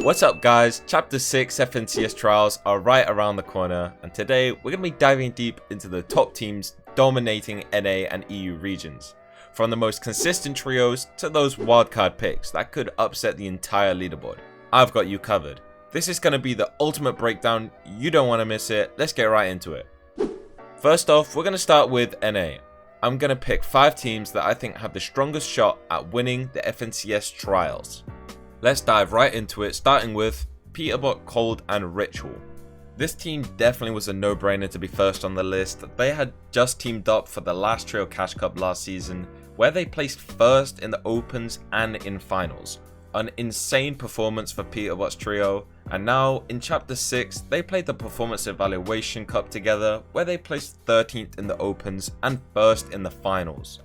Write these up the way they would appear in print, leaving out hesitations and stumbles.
What's up guys, Chapter 6 FNCS trials are right around the corner, and today we're going to be diving deep into the top teams dominating NA and EU regions. From the most consistent trios to those wildcard picks that could upset the entire leaderboard. I've got you covered. This is going to be the ultimate breakdown, you don't want to miss it, let's get right into it. First off, we're going to start with NA. I'm going to pick 5 teams that I think have the strongest shot at winning the FNCS trials. Let's dive right into it, starting with Peterbot, Cold and Ritual. This team definitely was a no-brainer to be first on the list. They had just teamed up for the last Trio Cash Cup last season, where they placed first in the Opens and in Finals. An insane performance for Peterbot's trio, and now in Chapter 6 they played the Performance Evaluation Cup together, where they placed 13th in the Opens and 1st in the Finals.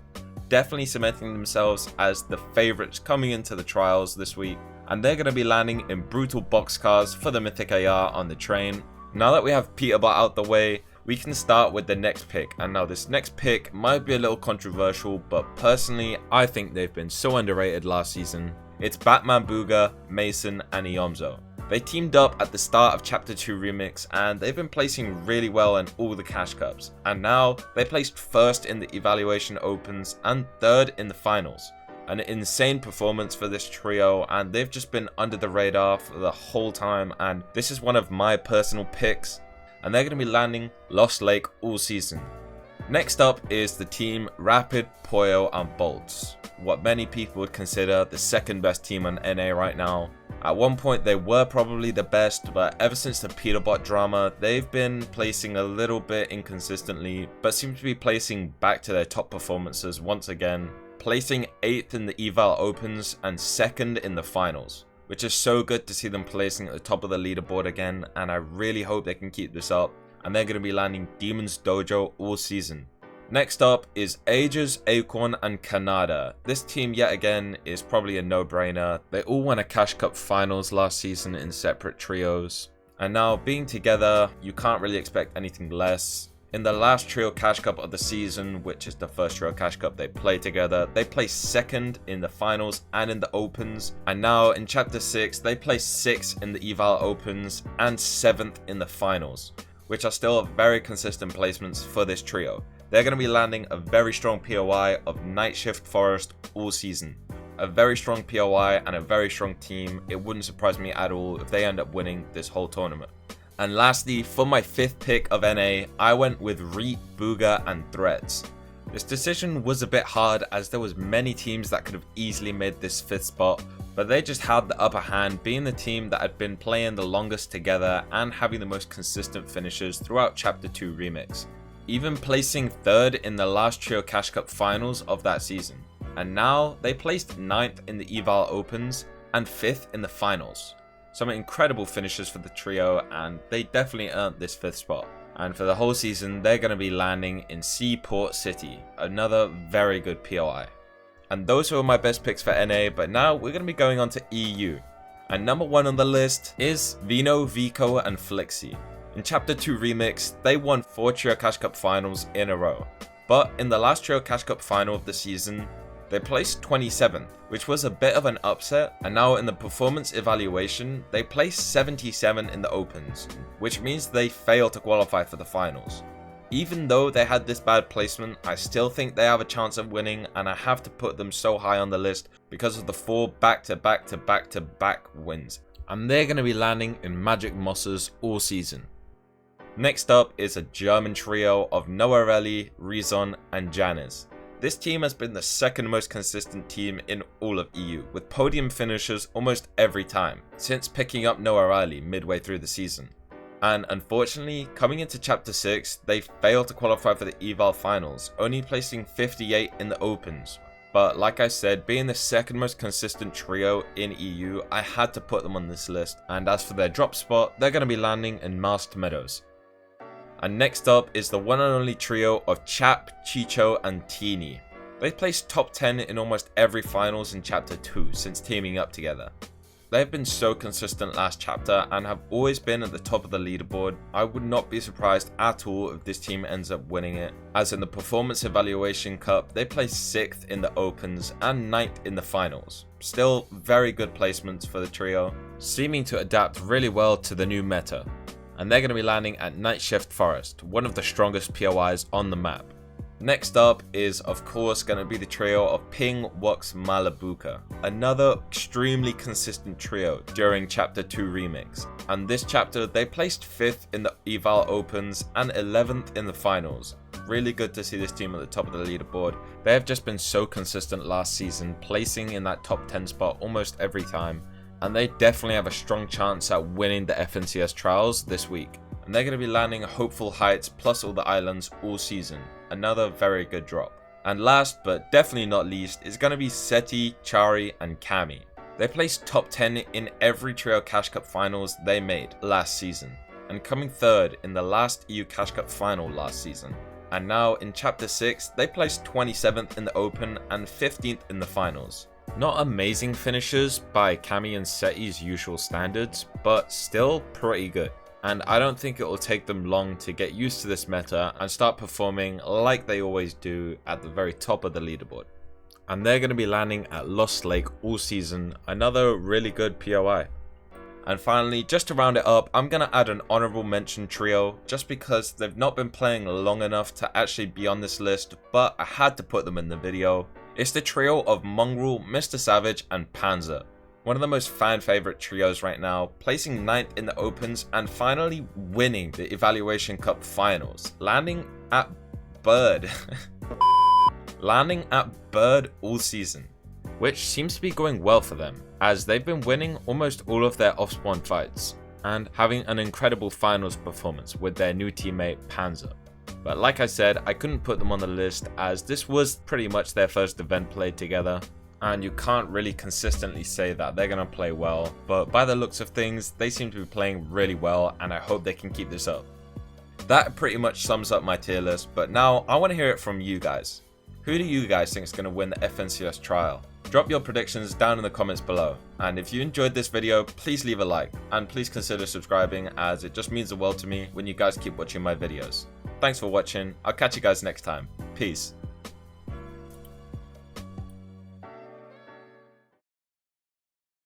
Definitely cementing themselves as the favourites coming into the trials this week, and they're going to be landing in brutal boxcars for the Mythic AR on the train. Now that we have Peterbot out the way, we can start with the next pick, and now this next pick might be a little controversial, but personally I think they've been so underrated last season. It's Batman Booga, Mason and Iomzo. They teamed up at the start of Chapter 2 Remix and they've been placing really well in all the Cash Cups, and now they placed 1st in the Evaluation Opens and 3rd in the Finals. An insane performance for this trio, and they've just been under the radar for the whole time, and this is one of my personal picks, and they're going to be landing Lost Lake all season. Next up is the team Rapid, Poyo and Bolts, what many people would consider the second best team on NA right now. At one point they were probably the best, but ever since the Peterbot drama they've been placing a little bit inconsistently, but seem to be placing back to their top performances once again, placing 8th in the Eval Opens and 2nd in the Finals, which is so good to see them placing at the top of the leaderboard again, and I really hope they can keep this up, and they're going to be landing Demon's Dojo all season. Next up is Aegis, Acorn and Canada. This team yet again is probably a no-brainer. They all won a Cash Cup Finals last season in separate trios, and now being together you can't really expect anything less. In the last Trio Cash Cup of the season, which is the first Trio Cash Cup they played together, they placed 2nd in the Finals and in the Opens, and now in Chapter 6 they placed 6th in the Eval Opens and 7th in the Finals, which are still very consistent placements for this trio. They're going to be landing a very strong POI of Night Shift Forest all season. A very strong POI and a very strong team. It wouldn't surprise me at all if they end up winning this whole tournament. And lastly, for my 5th pick of NA, I went with Reet, Booga and Threads. This decision was a bit hard as there was many teams that could have easily made this 5th spot, but they just had the upper hand, being the team that had been playing the longest together and having the most consistent finishes throughout Chapter 2 Remix, even placing 3rd in the last Trio Cash Cup Finals of that season. And now they placed 9th in the Eval Opens and 5th in the Finals. Some incredible finishes for the trio, and they definitely earned this 5th spot. And for the whole season they're going to be landing in Seaport City, another very good POI. And those were my best picks for NA, but now we're going to be going on to EU. And number 1 on the list is Vino, Vico and Flixi. In Chapter 2 Remix, they won 4 Trio Cash Cup Finals in a row. But in the last Trio Cash Cup Final of the season, they placed 27th, which was a bit of an upset, and now in the Performance Evaluation, they placed 77 in the Opens, which means they failed to qualify for the Finals. Even though they had this bad placement, I still think they have a chance of winning, and I have to put them so high on the list because of the 4 back-to-back-to-back-to-back wins. And they're going to be landing in Magic Mosses all season. Next up is a German trio of Noarelli, Rezon and Janis. This team has been the second most consistent team in all of EU, with podium finishes almost every time, since picking up Noarelli midway through the season. And unfortunately, coming into Chapter 6, they failed to qualify for the Eval Finals, only placing 58 in the Opens. But like I said, being the second most consistent trio in EU, I had to put them on this list, and as for their drop spot, they're going to be landing in Masked Meadows. And next up is the one and only trio of Chap, Chicho and Teeny. They placed top 10 in almost every finals in Chapter 2 since teaming up together. they've been so consistent last chapter and have always been at the top of the leaderboard. I would not be surprised at all if this team ends up winning it, as in the Performance Evaluation Cup, they placed 6th in the Opens and 9th in the Finals. Still very good placements for the trio, seeming to adapt really well to the new meta. And they're going to be landing at Night Shift Forest, one of the strongest POIs on the map. Next up is of course going to be the trio of Ping, Wux, Malabuka, another extremely consistent trio during Chapter 2 Remix. And this chapter they placed 5th in the Eval Opens and 11th in the Finals. Really good to see this team at the top of the leaderboard. They have just been so consistent last season, placing in that top 10 spot almost every time. And they definitely have a strong chance at winning the FNCS trials this week. And they're going to be landing Hopeful Heights plus all the islands all season. Another very good drop. And last but definitely not least is going to be Seti, Chari and Kami. They placed top 10 in every Trio Cash Cup finals they made last season, and coming 3rd in the last EU Cash Cup final last season. And now in Chapter 6 they placed 27th in the Open and 15th in the finals. Not amazing finishes by Kami and Seti's usual standards, but still pretty good. And I don't think it will take them long to get used to this meta and start performing like they always do at the very top of the leaderboard. And they're going to be landing at Lost Lake all season, another really good POI. And finally, just to round it up, I'm going to add an honorable mention trio just because they've not been playing long enough to actually be on this list, but I had to put them in the video. It's the trio of Mongrel, Mr. Savage and Panzer. One of the most fan favorite trios right now, placing 9th in the Opens and finally winning the Evaluation Cup finals, landing at Bird. Landing at Bird all season, which seems to be going well for them, as they've been winning almost all of their off-spawn fights and having an incredible finals performance with their new teammate Panzer. But like I said, I couldn't put them on the list as this was pretty much their first event played together. And you can't really consistently say that they're going to play well, but by the looks of things, they seem to be playing really well and I hope they can keep this up. That pretty much sums up my tier list, but now I want to hear it from you guys. Who do you guys think is going to win the FNCS trial? Drop your predictions down in the comments below, and if you enjoyed this video, please leave a like, and please consider subscribing as it just means the world to me when you guys keep watching my videos. Thanks for watching, I'll catch you guys next time, peace.